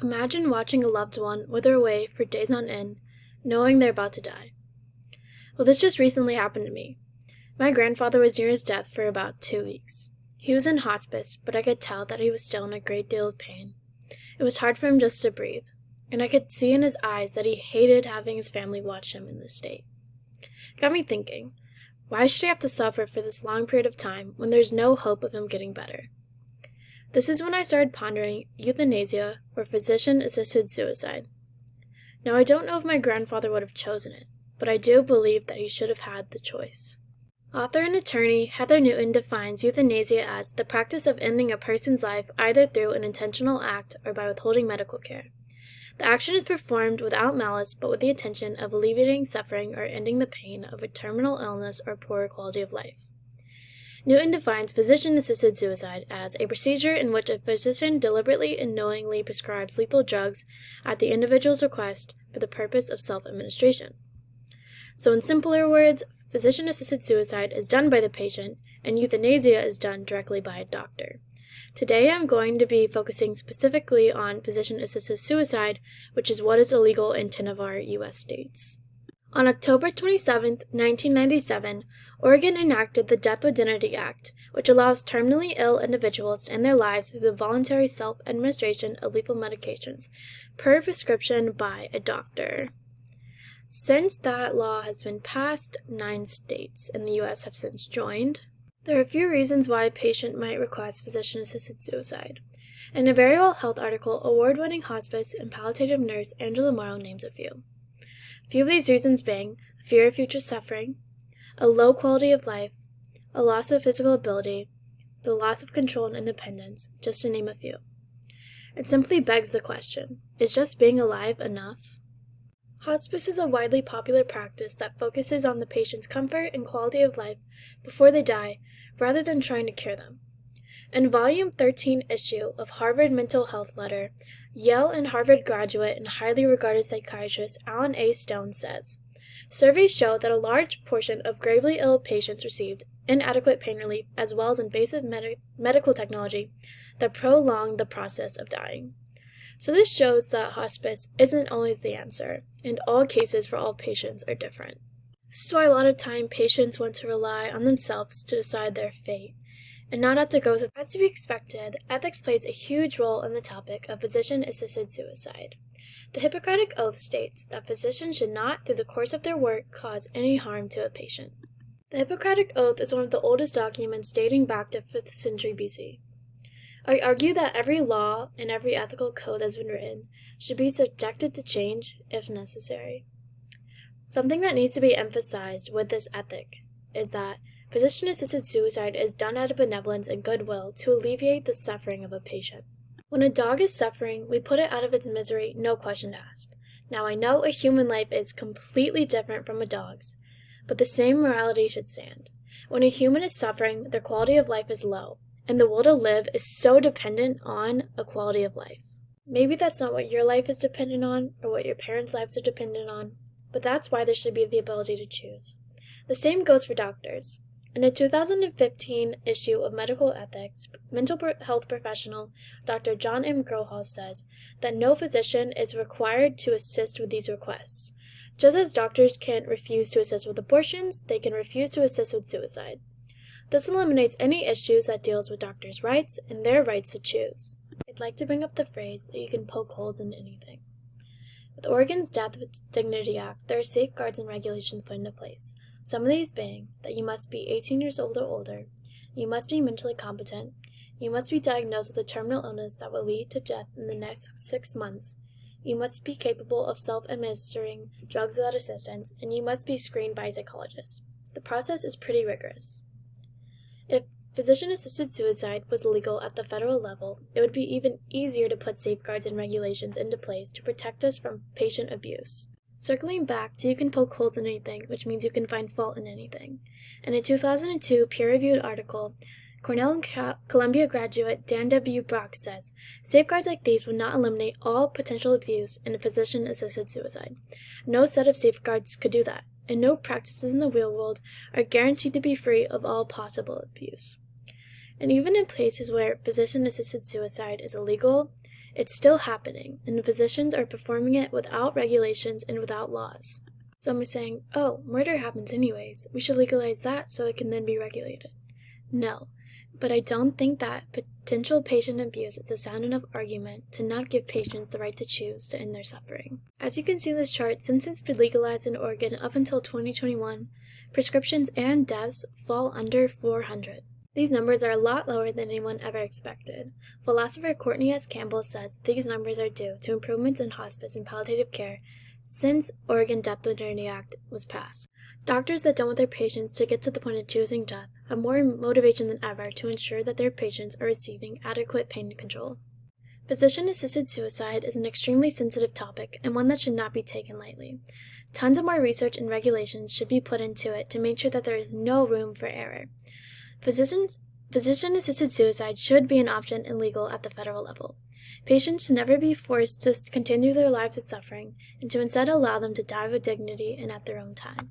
Imagine watching a loved one wither away for days on end, knowing they're about to die. Well, this just recently happened to me. My grandfather was near his death for about 2 weeks. He was in hospice, but I could tell that he was still in a great deal of pain. It was hard for him just to breathe, and I could see in his eyes that he hated having his family watch him in this state. It got me thinking, why should he have to suffer for this long period of time when there's no hope of him getting better? This is when I started pondering euthanasia or physician-assisted suicide. Now, I don't know if my grandfather would have chosen it, but I do believe that he should have had the choice. Author and attorney Heather Newton defines euthanasia as the practice of ending a person's life either through an intentional act or by withholding medical care. The action is performed without malice but with the intention of alleviating suffering or ending the pain of a terminal illness or poor quality of life. Newton defines physician-assisted suicide as a procedure in which a physician deliberately and knowingly prescribes lethal drugs at the individual's request for the purpose of self-administration. So in simpler words, physician-assisted suicide is done by the patient, and euthanasia is done directly by a doctor. Today I'm going to be focusing specifically on physician-assisted suicide, which is what is illegal in 10 of our U.S. states. On October 27, 1997, Oregon enacted the Death with Dignity Act, which allows terminally ill individuals to end their lives through the voluntary self-administration of lethal medications, per prescription by a doctor. Since that law has been passed, 9 states in the U.S. have since joined. There are a few reasons why a patient might request physician-assisted suicide. In a Very Well Health article, award-winning hospice and palliative nurse Angela Morrow names a few. A few of these reasons being fear of future suffering, a low quality of life, a loss of physical ability, the loss of control and independence, just to name a few. It simply begs the question, is just being alive enough? Hospice is a widely popular practice that focuses on the patient's comfort and quality of life before they die, rather than trying to cure them. In Volume 13 issue of Harvard Mental Health Letter, Yale and Harvard graduate and highly regarded psychiatrist Alan A. Stone says, surveys show that a large portion of gravely ill patients received inadequate pain relief as well as invasive medical technology that prolong the process of dying. So this shows that hospice isn't always the answer, and all cases for all patients are different. This is why a lot of time patients want to rely on themselves to decide their fate, and not have to go through. As to be expected, ethics plays a huge role in the topic of physician-assisted suicide. The Hippocratic Oath states that physicians should not, through the course of their work, cause any harm to a patient. The Hippocratic Oath is one of the oldest documents dating back to 5th century BC. I argue that every law and every ethical code that has been written should be subjected to change if necessary. Something that needs to be emphasized with this ethic is that physician-assisted suicide is done out of benevolence and goodwill to alleviate the suffering of a patient. When a dog is suffering, we put it out of its misery, no question asked. Now I know a human life is completely different from a dog's, but the same morality should stand. When a human is suffering, their quality of life is low, and the will to live is so dependent on a quality of life. Maybe that's not what your life is dependent on, or what your parents' lives are dependent on, but that's why there should be the ability to choose. The same goes for doctors. In a 2015 issue of Medical Ethics, mental health professional Dr. John M. Grohol says that no physician is required to assist with these requests. Just as doctors can't refuse to assist with abortions, they can refuse to assist with suicide. This eliminates any issues that deals with doctors' rights and their rights to choose. I'd like to bring up the phrase that you can poke holes in anything. With Oregon's Death with Dignity Act, there are safeguards and regulations put into place. Some of these being that you must be 18 years old or older, you must be mentally competent, you must be diagnosed with a terminal illness that will lead to death in the next 6 months, you must be capable of self-administering drugs without assistance, and you must be screened by a psychologist. The process is pretty rigorous. If physician-assisted suicide was legal at the federal level, it would be even easier to put safeguards and regulations into place to protect us from patient abuse. Circling back to you can poke holes in anything, which means you can find fault in anything. In a 2002 peer-reviewed article, Cornell and Columbia graduate Dan W. Brock says, safeguards like these would not eliminate all potential abuse in a physician-assisted suicide. No set of safeguards could do that, and no practices in the real world are guaranteed to be free of all possible abuse. And even in places where physician-assisted suicide is illegal, It's still happening, and physicians are performing it without regulations and without laws. Some are saying, oh, murder happens anyways, we should legalize that so it can then be regulated. No, but I don't think that potential patient abuse is a sound enough argument to not give patients the right to choose to end their suffering. As you can see in this chart, since it's been legalized in Oregon up until 2021, prescriptions and deaths fall under 400. These numbers are a lot lower than anyone ever expected. Philosopher Courtney S. Campbell says these numbers are due to improvements in hospice and palliative care since Oregon Death Penalty Act was passed. Doctors that don't want their patients to get to the point of choosing death have more motivation than ever to ensure that their patients are receiving adequate pain control. Physician-assisted suicide is an extremely sensitive topic and one that should not be taken lightly. Tons of more research and regulations should be put into it to make sure that there is no room for error. Physician-assisted suicide should be an option and legal at the federal level. Patients should never be forced to continue their lives with suffering and to instead allow them to die with dignity and at their own time.